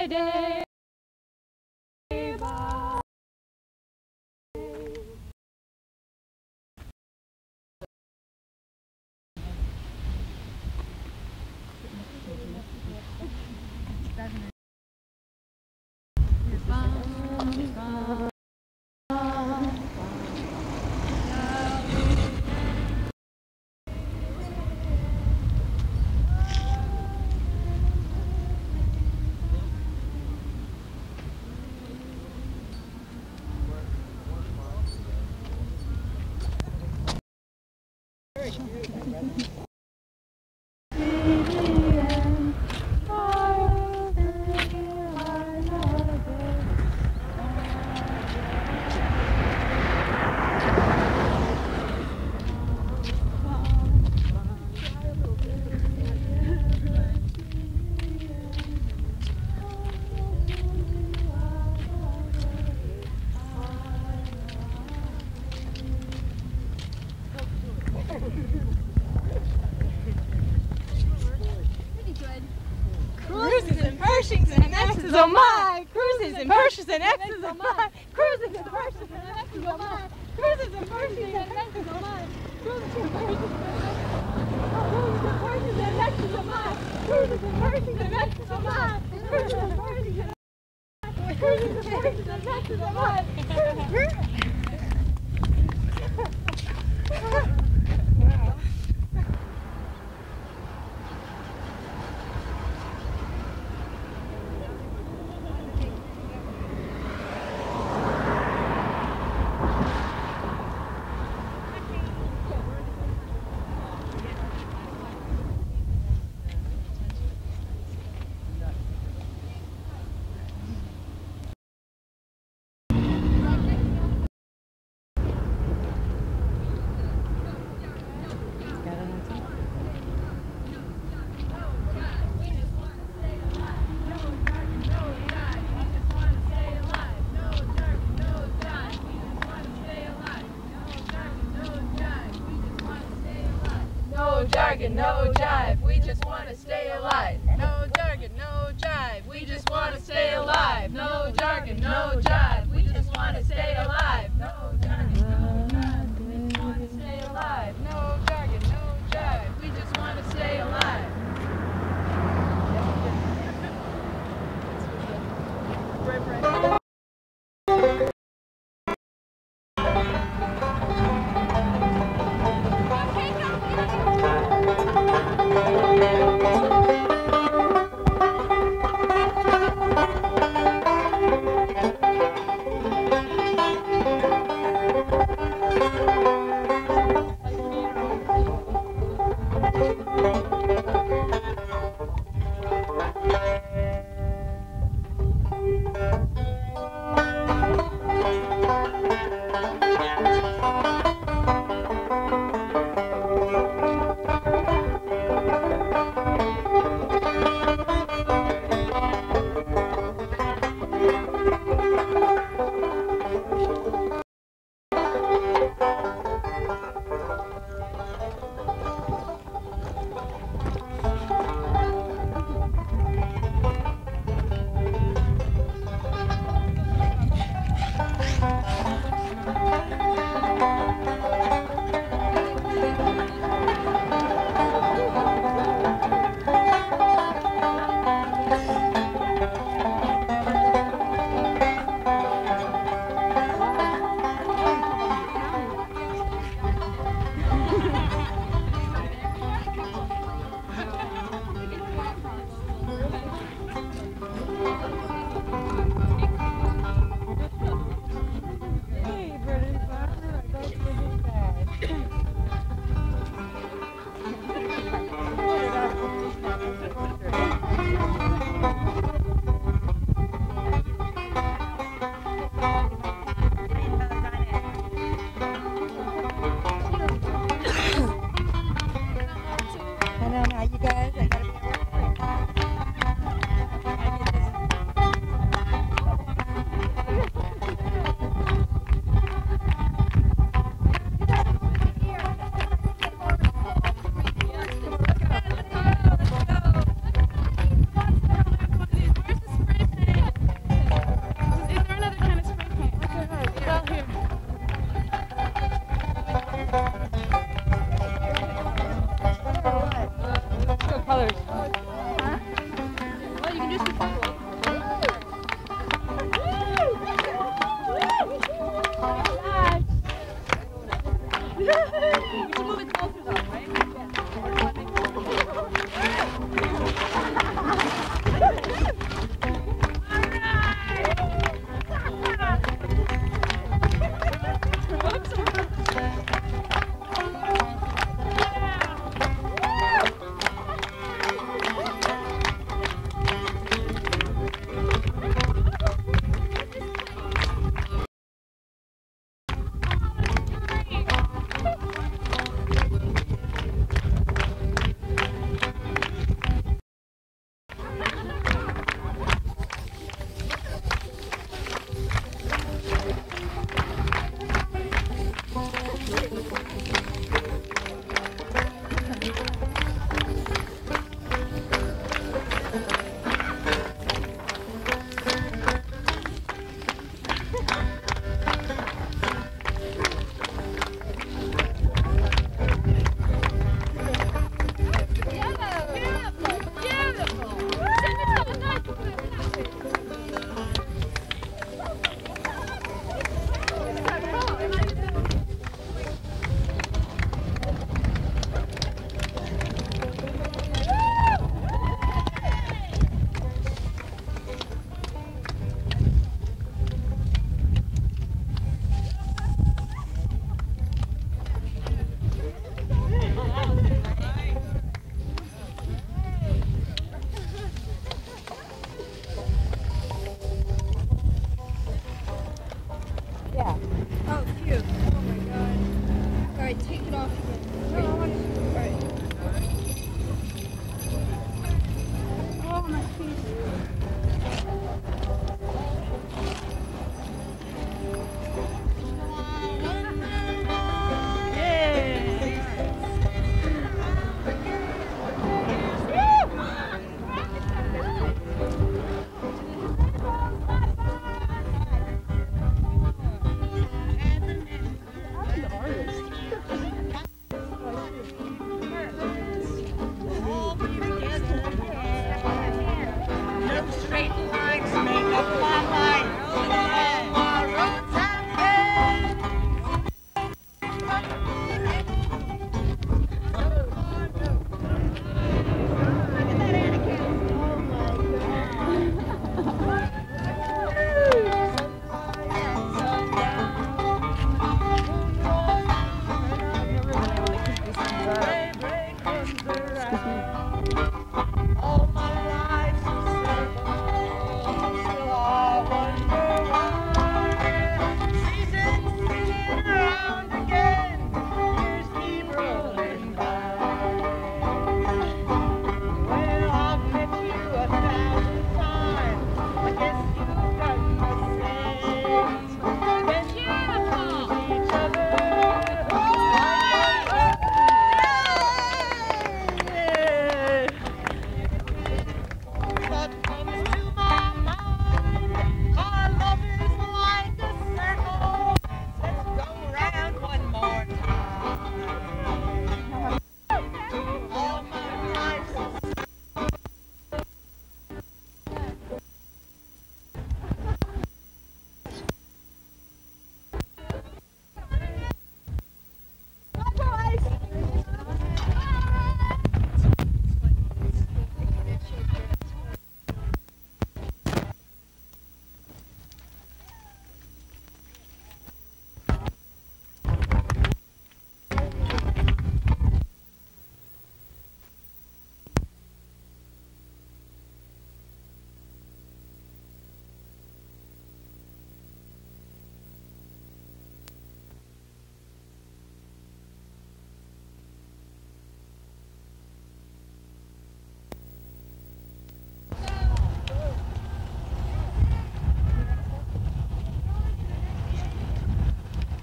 by day. Cruises and Pershings and X's, oh my! Cruises and Pershings and X's, oh my! Cruises and Pershings and X's, oh my! Cruises and Pershings and X's, oh my! Cruises and Pershings and X's, oh my! Cruises and Pershings and X's, oh my! Cruises and Pershings and X's, oh my! No jargon, no jive, we just want to stay alive. No jargon, no jive, we just want to stay alive. No jargon, no jive, we just want to stay alive. No jargon, no jive, we just want to stay alive. No jargon, no jive, we just want to stay alive.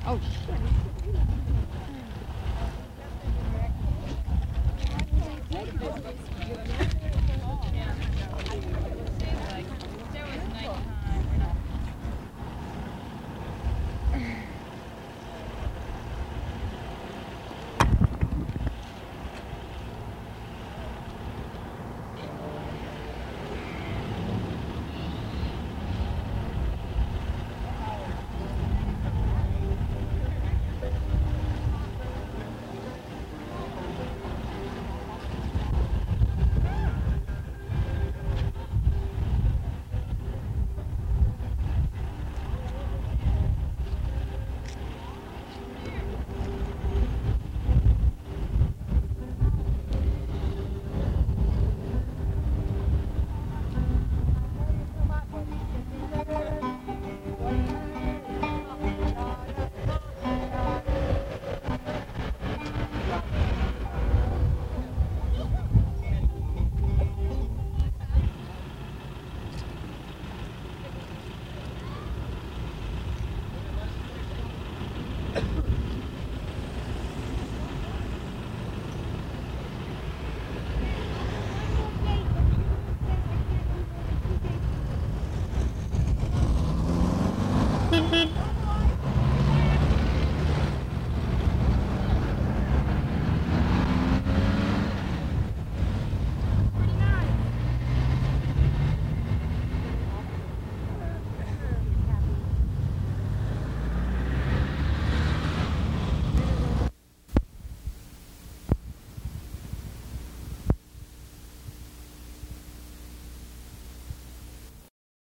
Oh, shit.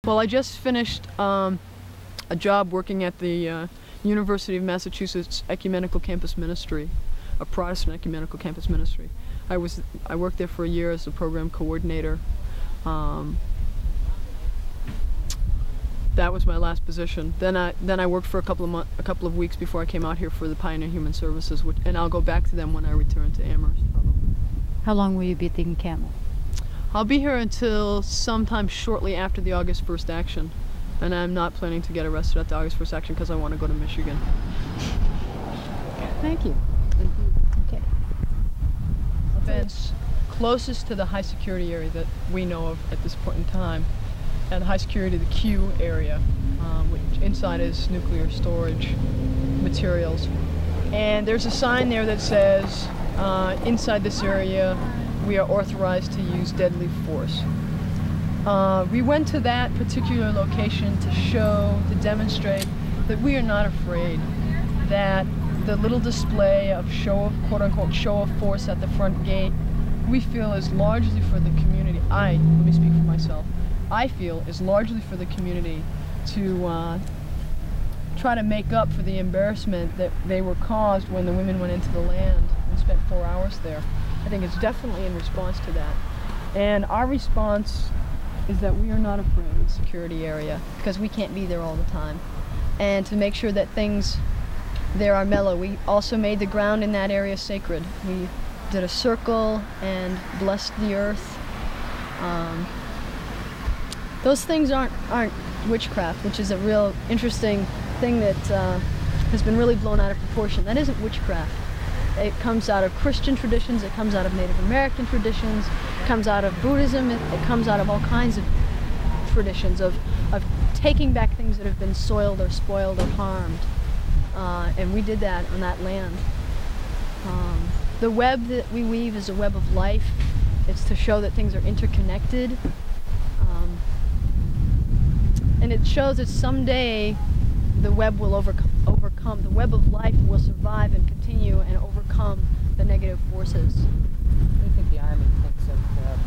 Well, I just finished a job working at the University of Massachusetts Ecumenical Campus Ministry, a Protestant ecumenical campus ministry. I worked there for a year as a program coordinator. That was my last position. Then I worked for a couple of weeks before I came out here for the Pioneer Human Services, and I'll go back to them when I return to Amherst, probably. How long will you be at the encampment? I'll be here until sometime shortly after the August 1st action, and I'm not planning to get arrested at the August 1st action because I want to go to Michigan. Thank you. Okay. Events closest to the high security area that we know of at this point in time, and high security, the Q area, which inside is nuclear storage materials. And there's a sign there that says, inside this area, we are authorized to use deadly force. We went to that particular location to demonstrate that we are not afraid, that the little display of quote-unquote show of force at the front gate, we feel is largely for the community. Let me speak for myself. I feel is largely for the community to try to make up for the embarrassment that they were caused when the women went into the land and spent 4 hours there. I think it's definitely in response to that. And our response is that we are not afraid of the security area because we can't be there all the time. And to make sure that things there are mellow, we also made the ground in that area sacred. We did a circle and blessed the earth. Those things aren't witchcraft, which is a real interesting thing that has been really blown out of proportion. That isn't witchcraft. It comes out of Christian traditions, it comes out of Native American traditions, it comes out of Buddhism, it comes out of all kinds of traditions of taking back things that have been soiled or spoiled or harmed. And we did that on that land. The web that we weave is a web of life. It's to show that things are interconnected. And it shows that someday the web will overcome, the web of life will survive and continue and overcome the negative forces. What do you think the Army thinks of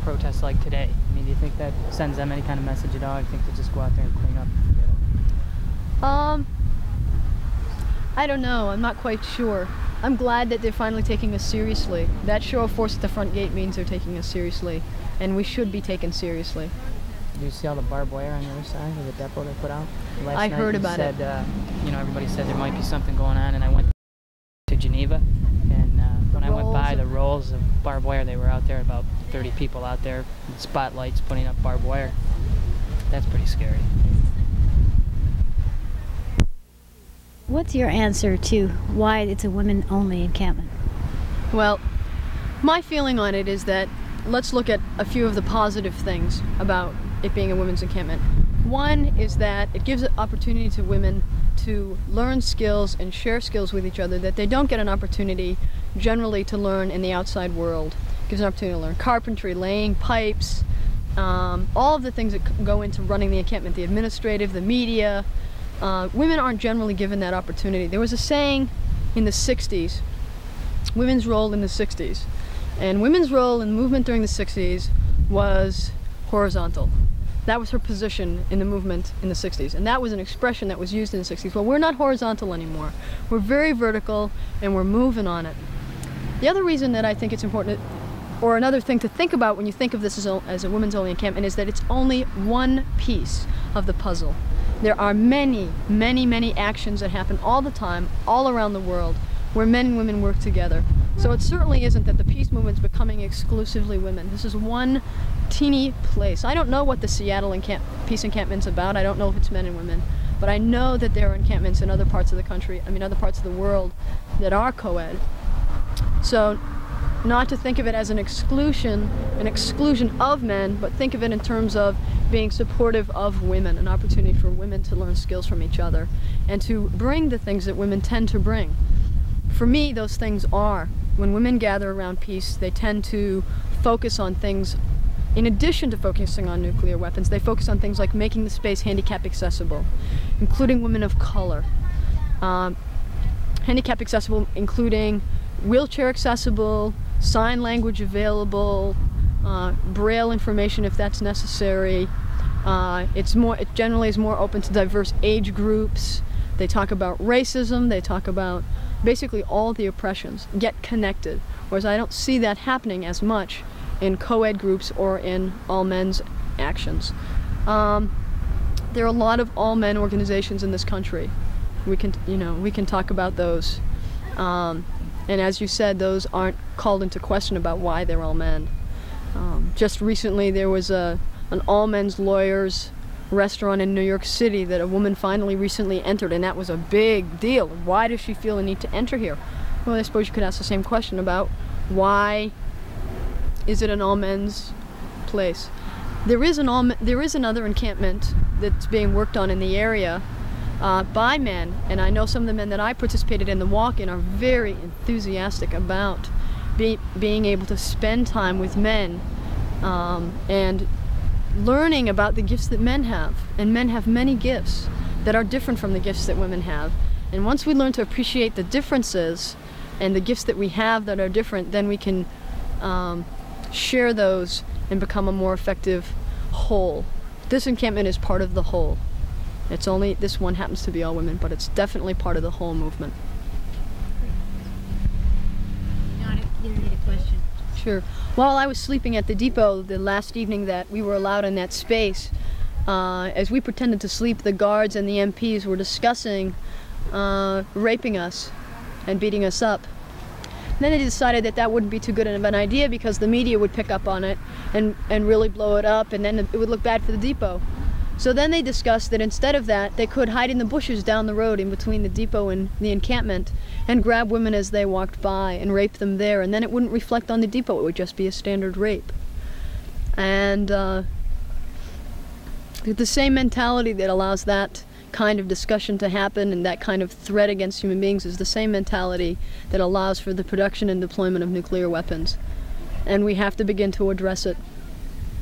protests like today? I mean, do you think that sends them any kind of message at all? Or do you think they just go out there and clean up and forget it? I don't know. I'm not quite sure. I'm glad that they're finally taking us seriously. That show of force at the front gate means they're taking us seriously, and we should be taken seriously. Do you see all the barbed wire on the other side of the depot they put out? Last I night heard about it. You know, everybody said there might be something going on, and I went to Geneva, and when I went by the rolls of barbed wire, they were out there, about 30 people out there, with spotlights putting up barbed wire. That's pretty scary. What's your answer to why it's a women-only encampment? Well, my feeling on it is that let's look at a few of the positive things about it being a women's encampment. One is that it gives an opportunity to women to learn skills and share skills with each other that they don't get an opportunity generally to learn in the outside world. It gives an opportunity to learn carpentry, laying pipes, all of the things that go into running the encampment, the administrative, the media. Women aren't generally given that opportunity. There was a saying in the 60s, women's role in the 60s, and women's role in the movement during the 60s was horizontal. That was her position in the movement in the 60s, and that was an expression that was used in the 60s. Well, we're not horizontal anymore. We're very vertical, and we're moving on it. The other reason that I think it's important, or another thing to think about when you think of this as a women's only encampment, is that it's only one piece of the puzzle. There are many, many, many actions that happen all the time, all around the world, where men and women work together. So it certainly isn't that the peace movement's becoming exclusively women. This is one teeny place. I don't know what the Seattle peace encampment's about. I don't know if it's men and women, but I know that there are encampments in other parts of the country, other parts of the world that are co-ed. So not to think of it as an exclusion of men, but think of it in terms of being supportive of women, an opportunity for women to learn skills from each other and to bring the things that women tend to bring. For me, those things are, when women gather around peace, they tend to focus on things, in addition to focusing on nuclear weapons, they focus on things like making the space handicap accessible, including women of color. Handicap accessible, including wheelchair accessible, sign language available, braille information if that's necessary. It generally is more open to diverse age groups. They talk about racism, they talk about basically all the oppressions, get connected. Whereas I don't see that happening as much in co-ed groups or in all men's actions. There are a lot of all men organizations in this country. We can talk about those. And as you said, those aren't called into question about why they're all men. Just recently there was an all men's lawyers restaurant in New York City that a woman finally recently entered, and that was a big deal. Why does she feel the need to enter here? Well, I suppose you could ask the same question about why is it an all men's place. There is another encampment that's being worked on in the area by men, and I know some of the men that I participated in the walk-in are very enthusiastic about being able to spend time with men and learning about the gifts that men have. And men have many gifts that are different from the gifts that women have. And once we learn to appreciate the differences and the gifts that we have that are different, then we can share those and become a more effective whole. This encampment is part of the whole. It's only, this one happens to be all women, but it's definitely part of the whole movement. You need a question. Sure. While I was sleeping at the depot the last evening that we were allowed in that space, as we pretended to sleep, the guards and the MPs were discussing raping us and beating us up. And then they decided that that wouldn't be too good of an idea because the media would pick up on it and really blow it up, and then it would look bad for the depot. So then they discussed that instead of that, they could hide in the bushes down the road in between the depot and the encampment and grab women as they walked by and rape them there, and then it wouldn't reflect on the depot, it would just be a standard rape. And the same mentality that allows that kind of discussion to happen and that kind of threat against human beings is the same mentality that allows for the production and deployment of nuclear weapons. And we have to begin to address it.